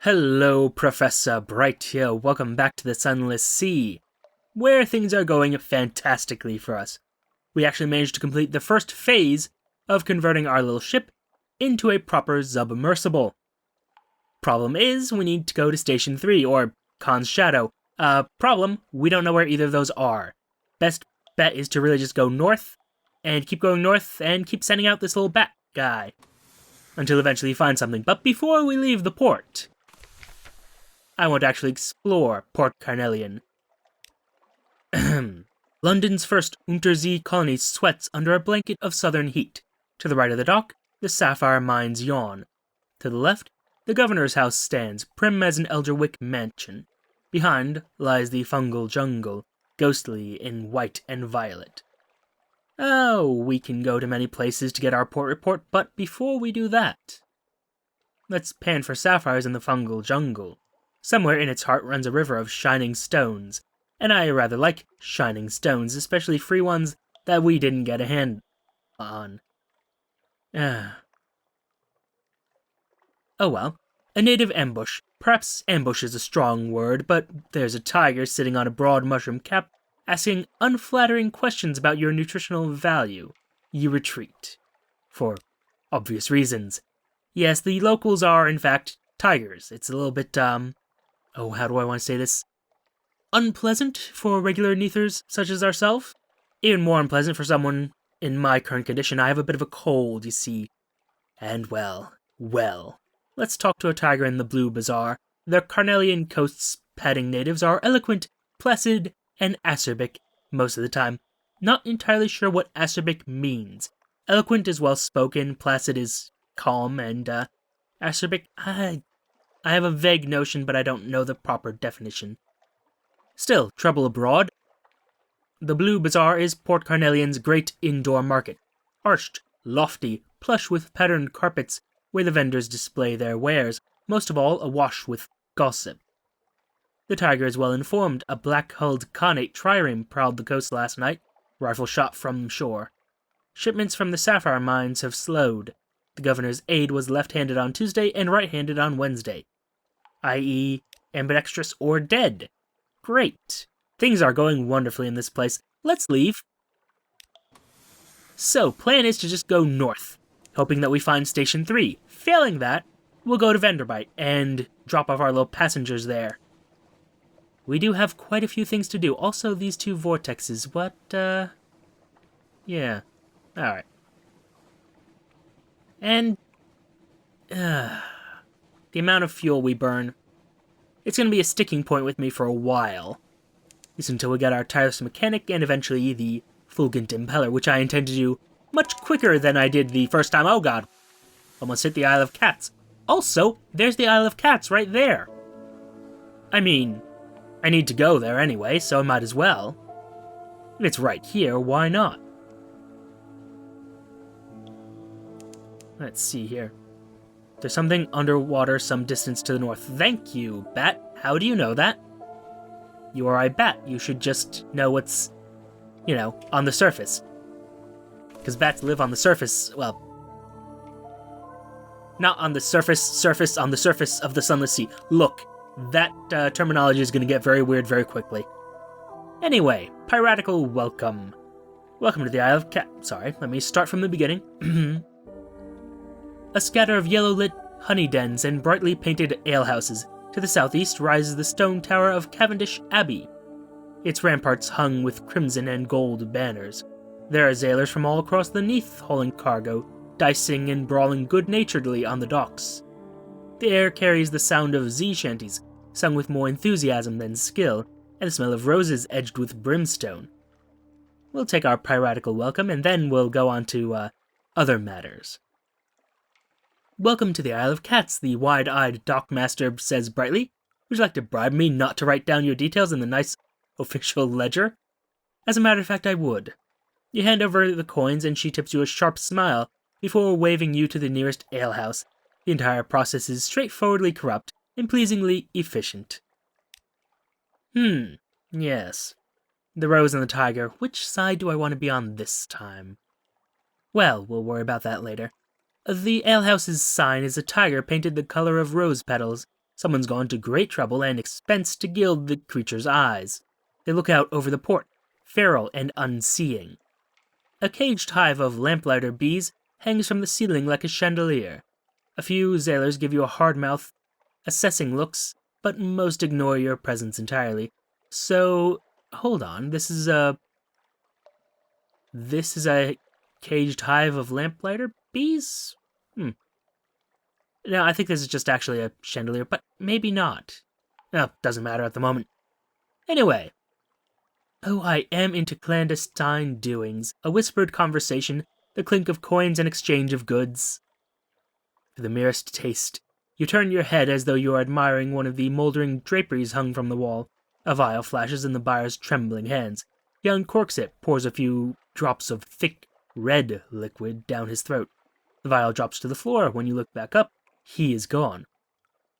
Hello, Professor Bright here. Welcome back to the Sunless Sea, where things are going fantastically for us. We actually managed to complete the first phase of converting our little ship into a proper submersible. Problem is, we need to go to Station 3, or Khan's Shadow. Problem, we don't know where either of those are. Best bet is to really just go north, and keep going north, and keep sending out this little bat guy, until eventually you find something. But before we leave the port, I want to actually explore Port Carnelian. London's first Untersee colony sweats under a blanket of southern heat. To the right of the dock, the sapphire mines yawn. To the left, the governor's house stands, prim as an Elderwick mansion. Behind lies the fungal jungle, ghostly in white and violet. Oh, we can go to many places to get our port report, but before we do that, let's pan for sapphires in the fungal jungle. Somewhere in its heart runs a river of shining stones, and I rather like shining stones, especially free ones that we didn't get a hand on. Oh well, a native ambush. Perhaps ambush is a strong word, but there's a tiger sitting on a broad mushroom cap, asking unflattering questions about your nutritional value. You retreat. For obvious reasons. Yes, the locals are, in fact, tigers. It's a little bit, how do I want to say this? Unpleasant for regular neathers such as ourselves. Even more unpleasant for someone in my current condition. I have a bit of a cold, you see. And well, let's talk to a tiger in the Blue Bazaar. The Carnelian coast's padding natives are eloquent, placid, and acerbic most of the time. Not entirely sure what acerbic means. Eloquent is well-spoken, placid is calm, and acerbic, I have a vague notion, but I don't know the proper definition. Still, trouble abroad. The Blue Bazaar is Port Carnelian's great indoor market. Arched, lofty, plush with patterned carpets, where the vendors display their wares, most of all awash with gossip. The tiger is well informed. A black-hulled Khanate trireme prowled the coast last night, rifle shot from shore. Shipments from the sapphire mines have slowed. The governor's aide was left-handed on Tuesday and right-handed on Wednesday, i.e. ambidextrous or dead. Great. Things are going wonderfully in this place. Let's leave. So, plan is to just go north, hoping that we find Station 3. Failing that, we'll go to Vanderbite and drop off our little passengers there. We do have quite a few things to do. Also, these two vortexes. What, yeah. Alright. And, the amount of fuel we burn. It's going to be a sticking point with me for a while. At least until we get our tireless mechanic and eventually the fulgent impeller, which I intend to do much quicker than I did the first time. Oh god. Almost hit the Isle of Cats. Also, there's the Isle of Cats right there. I mean, I need to go there anyway, so I might as well. If it's right here, why not? Let's see here. There's something underwater some distance to the north. Thank you, Bat. How do you know that? You are a bat. You should just know what's, on the surface. Because bats live on the surface, well, not on the surface, on the surface of the Sunless Sea. Look, that terminology is going to get very weird very quickly. Anyway, piratical welcome. Welcome to the Isle of Cat. Sorry, let me start from the beginning. A scatter of yellow-lit honey dens and brightly painted alehouses. To the southeast rises the stone tower of Cavendish Abbey, its ramparts hung with crimson and gold banners. There are sailors from all across the Neath hauling cargo, dicing and brawling good-naturedly on the docks. The air carries the sound of sea shanties, sung with more enthusiasm than skill, and the smell of roses edged with brimstone. We'll take our piratical welcome, and then we'll go on to, other matters. Welcome to the Isle of Cats, the wide-eyed dockmaster says brightly. Would you like to bribe me not to write down your details in the nice official ledger? As a matter of fact, I would. You hand over the coins and she tips you a sharp smile before waving you to the nearest alehouse. The entire process is straightforwardly corrupt and pleasingly efficient. Yes. The rose and the tiger. Which side do I want to be on this time? Well, we'll worry about that later. The alehouse's sign is a tiger painted the color of rose petals, Someone's gone to great trouble and expense to gild the creature's eyes. They look out over the port, feral and unseeing. A caged hive of lamplighter bees hangs from the ceiling like a chandelier. A few sailors give you a hard-mouthed, assessing looks, but most ignore your presence entirely. So, hold on, this is a caged hive of lamplighter bees? No, I think this is just actually a chandelier, but maybe not. Oh, doesn't matter at the moment. Anyway. Oh, I am into clandestine doings, a whispered conversation, the clink of coins and exchange of goods. For the merest taste, you turn your head as though you are admiring one of the mouldering draperies hung from the wall. A vial flashes in the buyer's trembling hands. He uncorks it, pours a few drops of thick, red liquid down his throat. The vial drops to the floor. When you look back up, he is gone.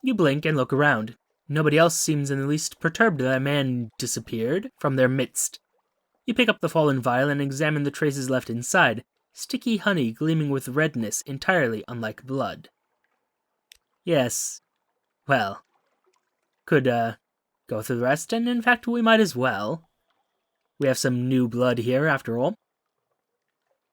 You blink and look around. Nobody else seems in the least perturbed that a man disappeared from their midst. You pick up the fallen vial and examine the traces left inside, sticky honey gleaming with redness entirely unlike blood. Yes, well, could, go through the rest, and in fact we might as well. We have some new blood here, after all.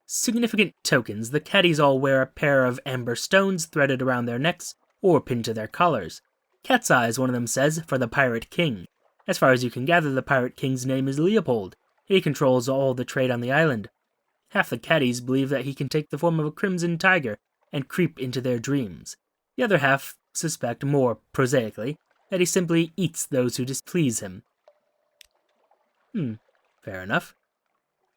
Significant tokens. The caddies all wear a pair of amber stones threaded around their necks or pinned to their collars. Cat's eyes, one of them says, for the Pirate King. As far as you can gather, the Pirate King's name is Leopold. He controls all the trade on the island. Half the caddies believe that he can take the form of a crimson tiger and creep into their dreams. The other half suspect, more prosaically, that he simply eats those who displease him. Fair enough.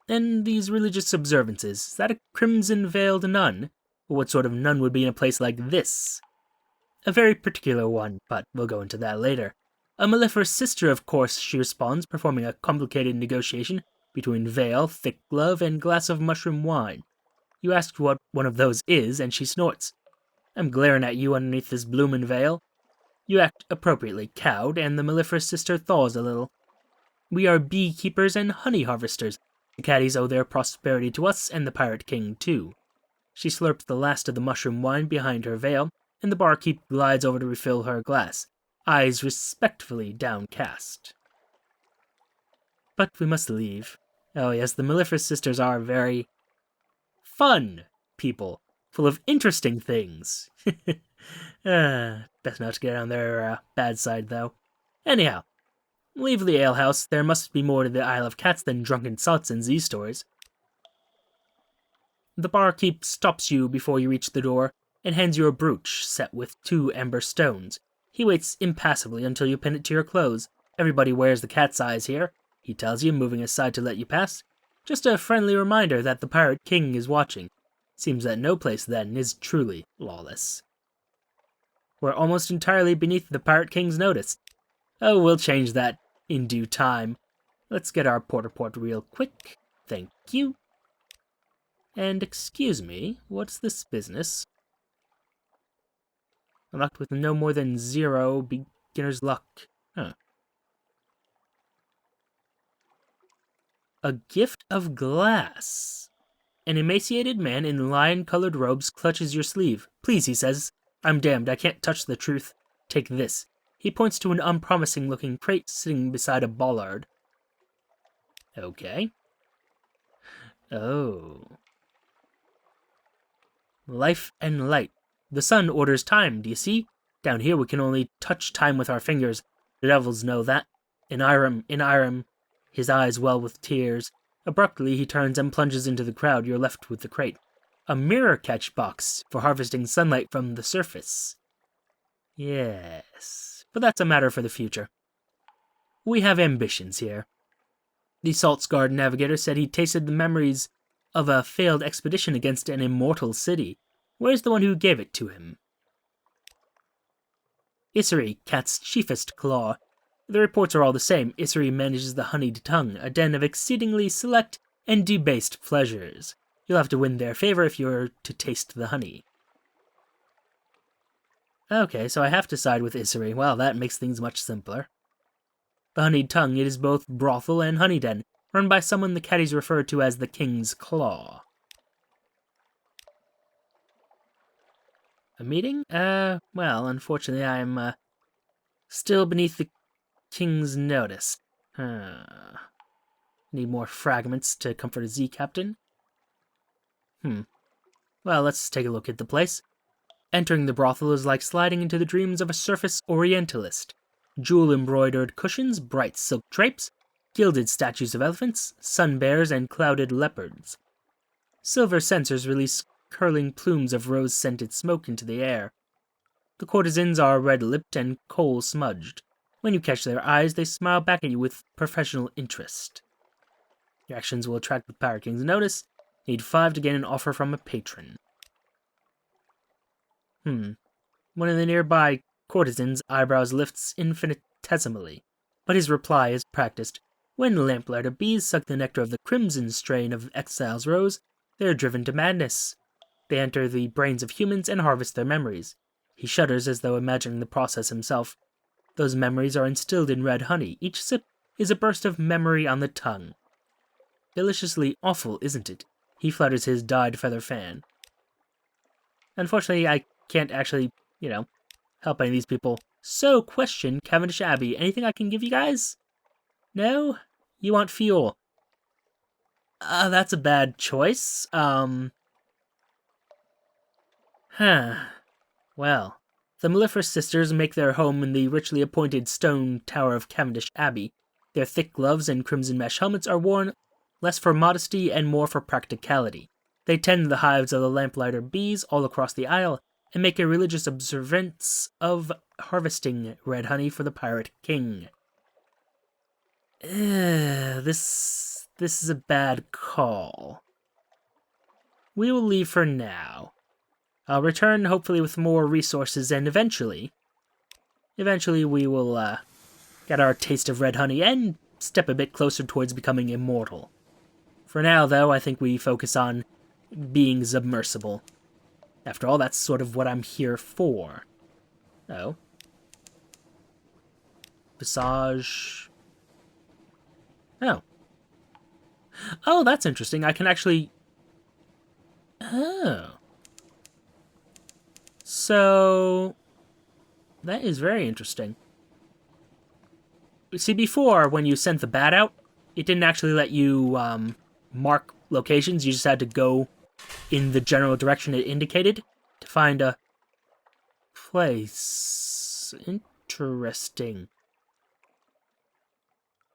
And these religious observances, is that a crimson-veiled nun? Or what sort of nun would be in a place like this? A very particular one, but we'll go into that later. A mellifluous sister, of course, she responds, performing a complicated negotiation between veil, thick glove, and glass of mushroom wine. You ask what one of those is, and she snorts. I'm glaring at you underneath this bloomin' veil. You act appropriately cowed, and the mellifluous sister thaws a little. We are beekeepers and honey harvesters. The caddies owe their prosperity to us, and the Pirate King, too. She slurps the last of the mushroom wine behind her veil, and the barkeep glides over to refill her glass, eyes respectfully downcast. But we must leave. Oh yes, the mellifluous sisters are very fun people, full of interesting things. Best not to get on their bad side, though. Anyhow, leave the alehouse. There must be more to the Isle of Cats than drunken sots and Z-stories. The barkeep stops you before you reach the door and hands you a brooch set with 2 amber stones. He waits impassively until you pin it to your clothes. Everybody wears the cat's eyes here, he tells you, moving aside to let you pass. Just a friendly reminder that the Pirate King is watching. Seems that no place, then, is truly lawless. We're almost entirely beneath the Pirate King's notice. Oh, we'll change that in due time. Let's get our port real quick. Thank you. And excuse me, what's this business? Unlocked with no more than 0 beginner's luck. Huh. A gift of glass. An emaciated man in lion-colored robes clutches your sleeve. Please, he says. I'm damned, I can't touch the truth. Take this. He points to an unpromising-looking crate sitting beside a bollard. Okay. Oh. Life and light. The sun orders time, do you see? Down here we can only touch time with our fingers. The devils know that. In Irem, his eyes well with tears. Abruptly he turns and plunges into the crowd. You're left with the crate. A mirror catch box for harvesting sunlight from the surface. Yes, but that's a matter for the future. We have ambitions here. The salt-scarred navigator said he tasted the memories of a failed expedition against an immortal city. Where's the one who gave it to him? Issery, Cat's chiefest claw. The reports are all the same. Issery manages the honeyed tongue, a den of exceedingly select and debased pleasures. You'll have to win their favor if you're to taste the honey. Okay, so I have to side with Issery. Well, that makes things much simpler. The honeyed tongue, it is both brothel and honey den, run by someone the caddies refer to as the King's Claw. A meeting? Well, unfortunately I'm, Still beneath the king's notice. Need more fragments to comfort a Z captain. Well, let's take a look at the place. Entering the brothel is like sliding into the dreams of a surface orientalist. Jewel-embroidered cushions, bright silk drapes, gilded statues of elephants, sun bears, and clouded leopards. Silver censers release curling plumes of rose-scented smoke into the air. The courtesans are red-lipped and coal-smudged. When you catch their eyes, they smile back at you with professional interest. Your actions will attract the Pirate King's notice. Need 5 to gain an offer from a patron. One of the nearby courtesans' eyebrows lifts infinitesimally, but his reply is practiced. When lamplighter bees suck the nectar of the crimson strain of exile's rose, they are driven to madness. They enter the brains of humans and harvest their memories. He shudders as though imagining the process himself. Those memories are instilled in red honey. Each sip is a burst of memory on the tongue. Deliciously awful, isn't it? He flutters his dyed feather fan. Unfortunately, I can't actually, help any of these people. So, question, Cavendish Abbey, anything I can give you guys? No? You want fuel? That's a bad choice. Well, the mellifluous sisters make their home in the richly appointed stone tower of Cavendish Abbey. Their thick gloves and crimson mesh helmets are worn less for modesty and more for practicality. They tend the hives of the lamplighter bees all across the isle, and make a religious observance of harvesting red honey for the Pirate King. This is a bad call. We will leave for now. I'll return hopefully with more resources, and eventually we will get our taste of red honey and step a bit closer towards becoming immortal. For now, though, I think we focus on being submersible. After all, that's sort of what I'm here for. Oh. Visage. Oh. Oh, that's interesting. I can actually... Oh. So... That is very interesting. See, before, when you sent the bat out, it didn't actually let you, mark locations. You just had to go in the general direction it indicated to find a place. Interesting.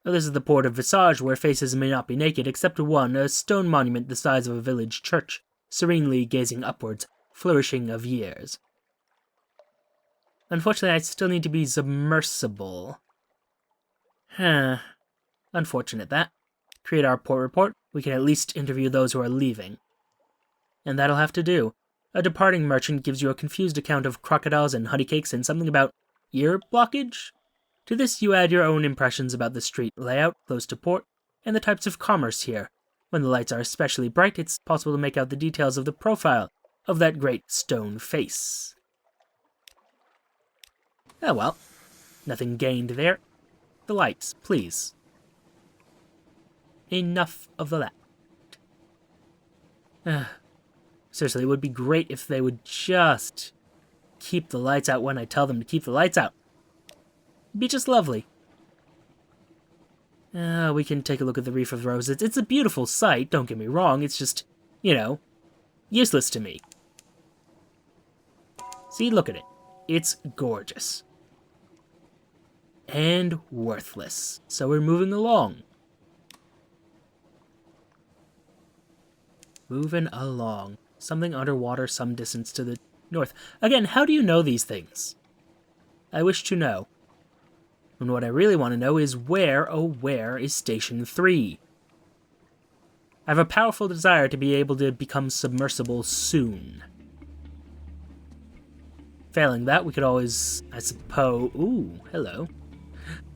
Oh, this is the Port of Visage, where faces may not be naked, except one, a stone monument the size of a village church, serenely gazing upwards, flourishing of years. Unfortunately, I still need to be submersible. Unfortunate that. Create our port report. We can at least interview those who are leaving. And that'll have to do. A departing merchant gives you a confused account of crocodiles and honeycakes and something about ear blockage. To this you add your own impressions about the street layout close to port and the types of commerce here. When the lights are especially bright, it's possible to make out the details of the profile of that great stone face. Oh well, nothing gained there. The lights, please. Enough of the that. Seriously, it would be great if they would just keep the lights out when I tell them to keep the lights out. It'd be just lovely. We can take a look at the Reef of Roses. It's a beautiful sight, don't get me wrong. It's just, useless to me. See, look at it. It's gorgeous. And worthless. So we're moving along. Moving along. Something underwater some distance to the north. Again, how do you know these things? I wish to know. And what I really want to know is where, oh where, is Station 3? I have a powerful desire to be able to become submersible soon. Failing that, we could always, I suppose... Ooh, hello.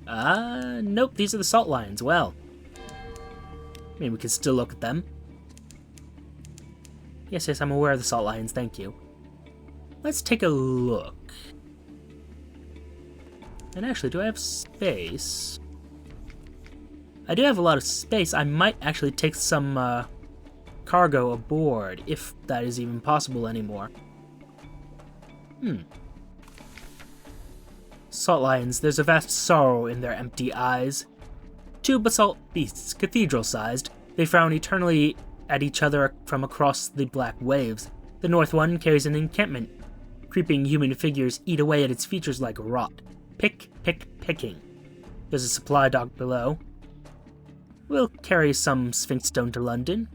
Nope, these are the salt lions. Well, I mean, we can still look at them. Yes, I'm aware of the salt lions, thank you. Let's take a look. And actually, do I have space? I do have a lot of space. I might actually take some cargo aboard, if that is even possible anymore. Salt lions, there's a vast sorrow in their empty eyes. Two basalt beasts, cathedral-sized, they frown eternally at each other from across the black waves. The north one carries an encampment. Creeping human figures eat away at its features like rot. Picking. There's a supply dock below. We'll carry some Sphinx stone to London.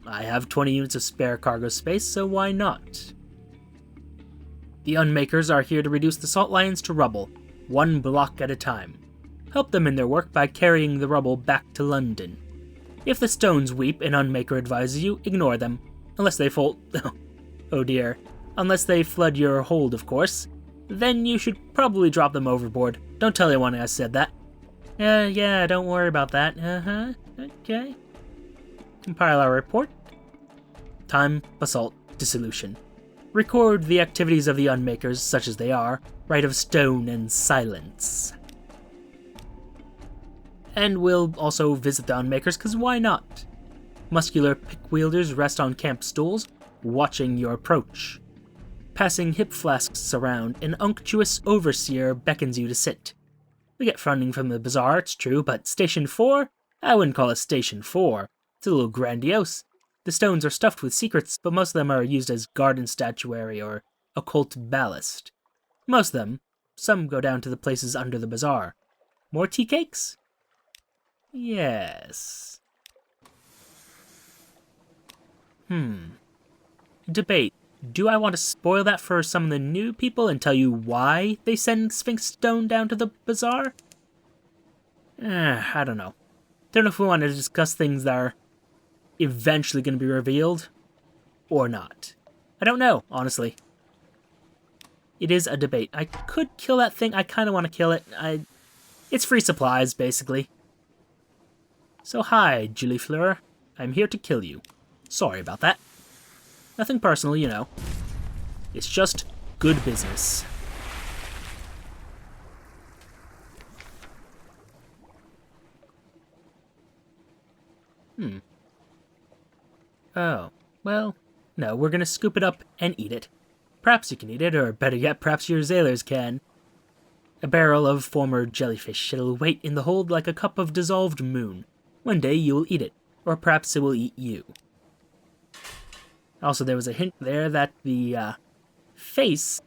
I have 20 units of spare cargo space, so why not? The Unmakers are here to reduce the salt lions to rubble, one block at a time. Help them in their work by carrying the rubble back to London. If the stones weep, an Unmaker advises you, ignore them. Unless they oh dear. Unless they flood your hold, of course. Then you should probably drop them overboard. Don't tell anyone I said that. Yeah, don't worry about that. Okay. Compile our report. Time, basalt, dissolution. Record the activities of the Unmakers, such as they are, rite of stone and silence. And we'll also visit the Unmakers, because why not? Muscular pick-wielders rest on camp stools, watching your approach. Passing hip flasks around, an unctuous overseer beckons you to sit. We get funding from the bazaar, it's true, but Station 4? I wouldn't call it Station 4. It's a little grandiose. The stones are stuffed with secrets, but most of them are used as garden statuary or occult ballast. Most of them. Some go down to the places under the bazaar. More tea cakes? Yes. Debate. Do I want to spoil that for some of the new people and tell you why they send Sphinx stone down to the bazaar? I don't know. Don't know if we want to discuss things that are eventually going to be revealed or not. I don't know, honestly. It is a debate. I could kill that thing. I kind of want to kill it. It's free supplies, basically. So hi, Jellyfish. I'm here to kill you. Sorry about that. Nothing personal, you know. It's just good business. Oh, well, no, we're gonna scoop it up and eat it. Perhaps you can eat it, or better yet, perhaps your sailors can. A barrel of former jellyfish. It'll wait in the hold like a cup of dissolved moon. One day you will eat it, or perhaps it will eat you. Also, there was a hint there that the face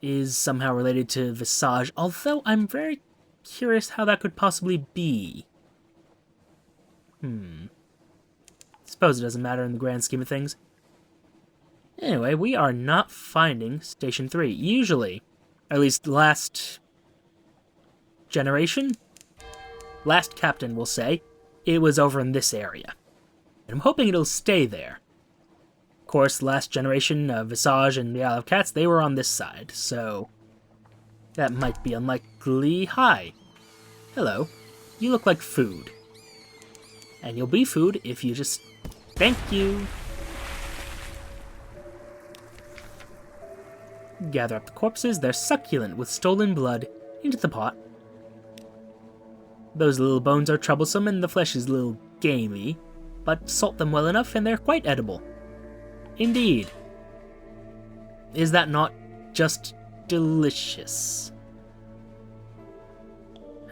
is somehow related to Visage, although I'm very curious how that could possibly be. Suppose it doesn't matter in the grand scheme of things. Anyway, we are not finding Station 3. Usually, at least last generation, last captain will say, it was over in this area. And I'm hoping it'll stay there. Of course, last generation, Visage and the Isle of Cats, they were on this side, so that might be unlikely. Hi. Hello. You look like food. And you'll be food if you just... Thank you. Gather up the corpses. They're succulent with stolen blood into the pot. Those little bones are troublesome and the flesh is a little gamey, but salt them well enough and they're quite edible. Indeed. Is that not just delicious?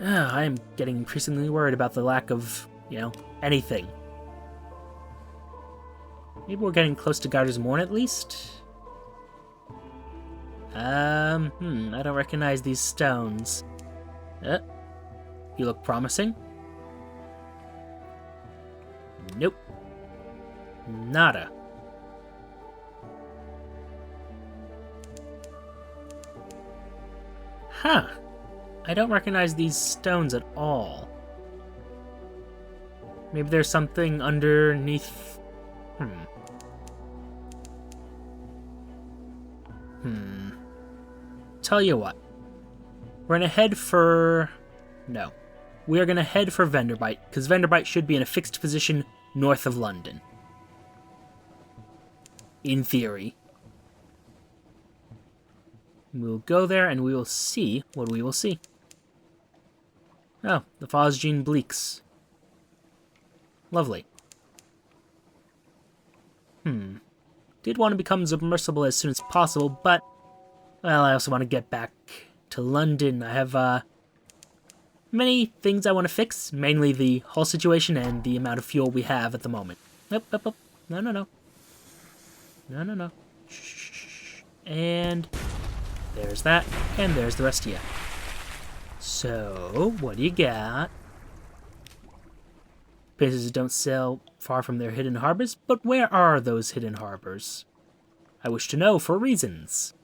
I am getting increasingly worried about the lack of, anything. Maybe we're getting close to Garter's Morn at least? I don't recognize these stones. You look promising. Nope. Nada. Huh. I don't recognize these stones at all. Maybe there's something underneath... Tell you what. We're gonna head for... No. We are gonna head for Venderbite, because Venderbite should be in a fixed position north of London. In theory. We'll go there and we will see what we will see. Oh, the Phosgene Bleaks. Lovely. Did want to become submersible as soon as possible, but, well, I also want to get back to London. I have, many things I want to fix, mainly the hull situation and the amount of fuel we have at the moment. Nope. No. No. Shh. And there's that, and there's the rest of you. So, what do you got? Places don't sail far from their hidden harbors, but where are those hidden harbors? I wish to know for reasons.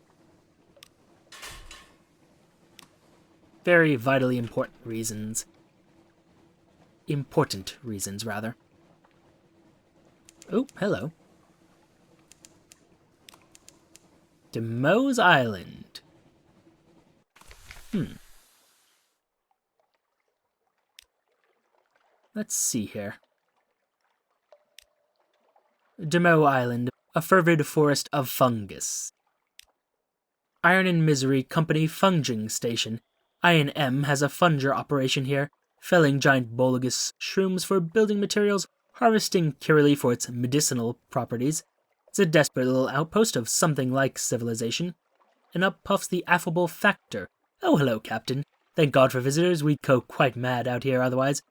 Very vitally important reasons. Important reasons, rather. Oh, hello. Demo's Island. Let's see here. Demo Island, a fervid forest of fungus. Iron and Misery Company Funging Station. I&M has a funger operation here, felling giant bolgus shrooms for building materials, harvesting curly for its medicinal properties. It's a desperate little outpost of something like civilization. And up puffs the affable Factor. Oh, hello, Captain. Thank God for visitors, we'd go quite mad out here otherwise.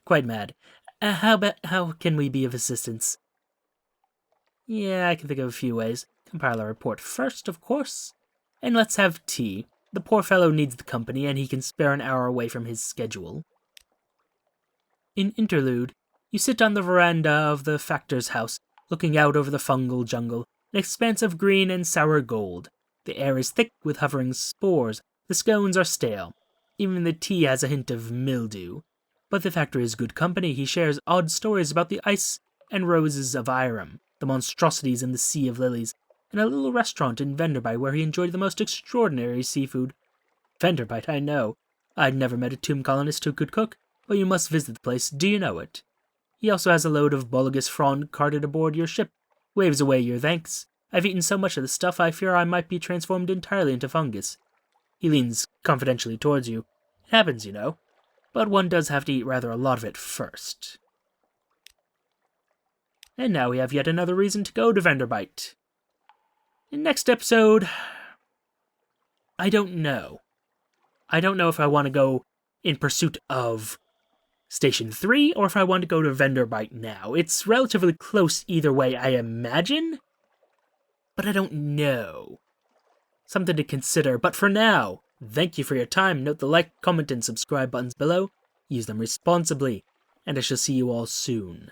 Quite mad. How can we be of assistance? Yeah, I can think of a few ways. Compile our report first, of course. And let's have tea. The poor fellow needs the company, and he can spare an hour away from his schedule. In interlude, you sit on the veranda of the Factor's house, looking out over the fungal jungle, an expanse of green and sour gold. The air is thick with hovering spores. The scones are stale. Even the tea has a hint of mildew. But the Factor is good company. He shares odd stories about the ice and roses of Irem, the monstrosities in the Sea of Lilies, and a little restaurant in Venderbite where he enjoyed the most extraordinary seafood. Venderbite, I know. I'd never met a tomb colonist who could cook, but you must visit the place. Do you know it? He also has a load of Bolgus frond carted aboard your ship. Waves away your thanks. I've eaten so much of the stuff I fear I might be transformed entirely into fungus. He leans confidentially towards you. It happens, you know. But one does have to eat rather a lot of it first. And now we have yet another reason to go to Venderbite. In next episode, I don't know. I don't know if I want to go in pursuit of Station 3 or if I want to go to Venderbite now. It's relatively close either way, I imagine, but I don't know. Something to consider, but for now, thank you for your time. Note the like, comment, and subscribe buttons below. Use them responsibly, and I shall see you all soon.